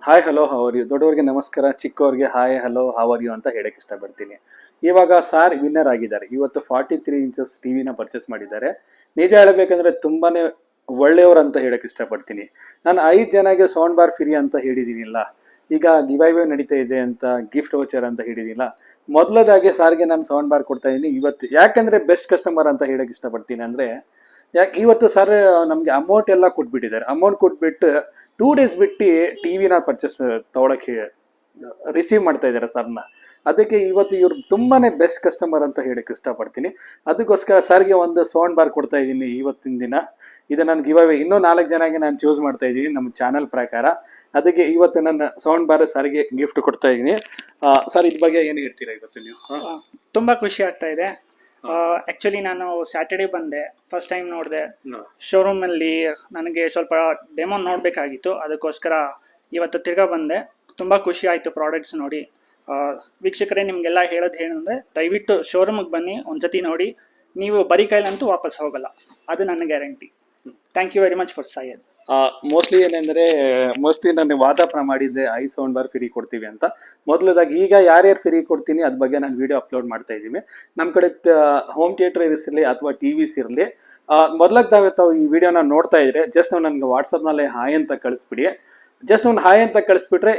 Hi hello how are you. ದೊಡ್ಡವ್ರಿಗೆ ನಮಸ್ಕಾರ, ಚಿಕ್ಕವ್ರಿಗೆ hi hello how are you ಅಂತ ಹೇಳಕ್ಕೆ ಇಷ್ಟಪಡ್ತೀನಿ. ಇವಾಗ ಸಾರ್ ವಿನ್ನರ್ ಆಗಿದ್ದಾರೆ. ಇವತ್ತು 43 ಇಂಚಸ್ ಟಿವಿನ ಪರ್ಚೇಸ್ ಮಾಡಿದ್ದಾರೆ. ನಿಜ ಹೇಳಬೇಕಂದ್ರೆ ತುಂಬಾನೇ ಒಳ್ಳೆಯವರು ಅಂತ ಹೇಳಕ್ಕೆ ಇಷ್ಟಪಡ್ತೀನಿ. ನಾನು 5 ಜನಗೆ ಸೌಂಡ್ ಬಾರ್ ಫ್ರೀ ಅಂತ ಹೇಳಿದೀನಿಲ್ಲ, ಈಗ ಗಿವ್ ನಡೀತಾ ಇದೆ ಅಂತ ಗಿಫ್ಟ್ ವೋಚರ್ ಅಂತ ಹೇಳಿದಿಲ್ಲ. ಮೊದಲದಾಗಿ ಸಾರ್ಗೆ ನಾನು ಸೌಂಡ್ ಬಾರ್ ಕೊಡ್ತಾ ಇದ್ದೀನಿ ಇವತ್ತು. ಯಾಕಂದ್ರೆ ಬೆಸ್ಟ್ ಕಸ್ಟಮರ್ ಅಂತ ಹೇಳಕ್ಕೆ ಇಷ್ಟಪಡ್ತೀನಿ ಅಂದ್ರೆ, ಯಾಕೆ ಇವತ್ತು ಸರ್ ನಮಗೆ ಅಮೌಂಟ್ ಎಲ್ಲ ಕೊಟ್ಬಿಟ್ಟಿದ್ದಾರೆ. ಅಮೌಂಟ್ ಕೊಟ್ಬಿಟ್ಟು 2 ಡೇಸ್ ಬಿಟ್ಟು ಟಿವಿನ ಪರ್ಚೇಸ್ ತಗೊಳಕ್ಕೆ ರಿಸೀವ್ ಮಾಡ್ತಾ ಇದ್ದಾರೆ ಸರ್ನ. ಅದಕ್ಕೆ ಇವತ್ತು ಇವ್ರು ತುಂಬಾನೇ ಬೆಸ್ಟ್ ಕಸ್ಟಮರ್ ಅಂತ ಹೇಳಕ್ಕೆ ಇಷ್ಟಪಡ್ತೀನಿ. ಅದಕ್ಕೋಸ್ಕರ ಸರ್ಗೆ ಒಂದು ಸೌಂಡ್ ಬಾರ್ ಕೊಡ್ತಾ ಇದ್ದೀನಿ ಇವತ್ತಿನ ದಿನ. ಇದು ನಾನು ಗಿವ್ ಅವೇ ಇನ್ನೂ 4 ಜನಗೆ ನಾನು ಚೂಸ್ ಮಾಡ್ತಾ ಇದ್ದೀನಿ ನಮ್ಮ ಚಾನಲ್ ಪ್ರಕಾರ. ಅದಕ್ಕೆ ಇವತ್ತು ನನ್ನ ಸೌಂಡ್ ಬಾರ್ ಸರ್ಗೆ ಗಿಫ್ಟ್ ಕೊಡ್ತಾ ಇದ್ದೀನಿ. ಸರ್ ಇದ್ರ ಬಗ್ಗೆ ಏನು ಹೇಳ್ತೀರಾ ಇವತ್ತು ನೀವು? ತುಂಬಾ ಖುಷಿ ಆಗ್ತಾ ಇದೆ. ಆಕ್ಚುಲಿ ನಾನು ಸ್ಯಾಟರ್ಡೇ ಬಂದೆ, ಫಸ್ಟ್ ಟೈಮ್ ನೋಡಿದೆ ಶೋರೂಮ್ ಅಲ್ಲಿ. ನನಗೆ ಸ್ವಲ್ಪ ಡೆಮೋ ನೋಡ್ಬೇಕಾಗಿತ್ತು, ಅದಕ್ಕೋಸ್ಕರ ಇವತ್ತು ತಿರ್ಗಾ ಬಂದೆ. ತುಂಬಾ ಖುಷಿ ಆಯ್ತು ಪ್ರಾಡಕ್ಟ್ಸ್ ನೋಡಿ. ವೀಕ್ಷಕರೇ, ನಿಮ್ಗೆಲ್ಲ ಏನಂದ್ರೆ ದಯವಿಟ್ಟು ಶೋರೂಮ್ಗೆ ಬನ್ನಿ, ಒಂದ್ಸತಿ ನೋಡಿ. ನೀವು ಬರೀ ಕೈಲಂತೂ ವಾಪಸ್ ಹೋಗಲ್ಲ, ಅದು ನನ್ನ guarantee. Thank you very much for Syed. Mostly ನಾನು ವಾದ ಮಾಡಿದ್ದೆ ಸೌಂಡ್ ಬಾರ್ ಫ್ರೀ ಕೊಡ್ತೀವಿ ಅಂತ. ಮೊದಲದಾಗಿ ಈಗ ಯಾರ್ಯಾರು ಫ್ರೀ ಕೊಡ್ತೀನಿ ಅದ್ರ ಬಗ್ಗೆ ನಾನು ವಿಡಿಯೋ ಅಪ್ಲೋಡ್ ಮಾಡ್ತಾ ಇದ್ದೀವಿ. ನಮ್ಮ ಕಡೆ ಹೋಮ್ ಥಿಯೇಟರ್ ಇರಲಿ ಅಥವಾ ಟಿವಿಸ್ ಇರಲಿ, ಮೊದಲಾಗಿ ತಾವು ಈ ವಿಡಿಯೋನ ನೋಡ್ತಾ ಇದ್ರೆ ಜಸ್ಟ್ ನಾವು ನನಗೆ ವಾಟ್ಸಪ್ನಲ್ಲಿ ಹಾಯ್ ಅಂತ ಕಳಿಸ್ಬಿಡಿ. ಜಸ್ಟ್ ಒಂದು ಹಾಯ್ ಅಂತ ಕಳಿಸ್ಬಿಟ್ರೆ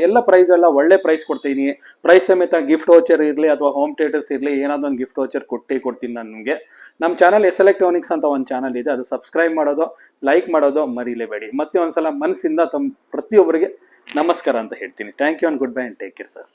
ಎಲ್ಲ ಪ್ರೈಸ್ ಎಲ್ಲ ಒಳ್ಳೆ ಪ್ರೈಸ್ ಕೊಡ್ತೀನಿ. ಪ್ರೈಸ್ ಸಮೇತ ಗಿಫ್ಟ್ ವೋಚರ್ ಇರಲಿ ಅಥವಾ ಹೋಮ್ ಥಿಯೇಟರ್ಸ್ ಇರಲಿ, ಏನಾದ್ರು ಒಂದು ಗಿಫ್ಟ್ ವೋಚರ್ ಕೊಡ್ತೀನಿ ನಾನು ನಿಮಗೆ. ನಮ್ಮ ಚಾನಲ್ ಎಲೆಕ್ಟ್ರಾನಿಕ್ಸ್ ಅಂತ ಒಂದು ಚಾನಲ್ ಇದೆ, ಅದು ಸಬ್ಸ್ಕ್ರೈಬ್ ಮಾಡೋದು, ಲೈಕ್ ಮಾಡೋದು ಮರೀಲೇಬೇಡಿ. ಮತ್ತೆ ಒಂದ್ಸಲ ಮನಸ್ಸಿಂದ ಪ್ರತಿಯೊಬ್ಬರಿಗೆ ನಮಸ್ಕಾರ ಅಂತ ಹೇಳ್ತೀನಿ. Thank you and good bye and take care sir.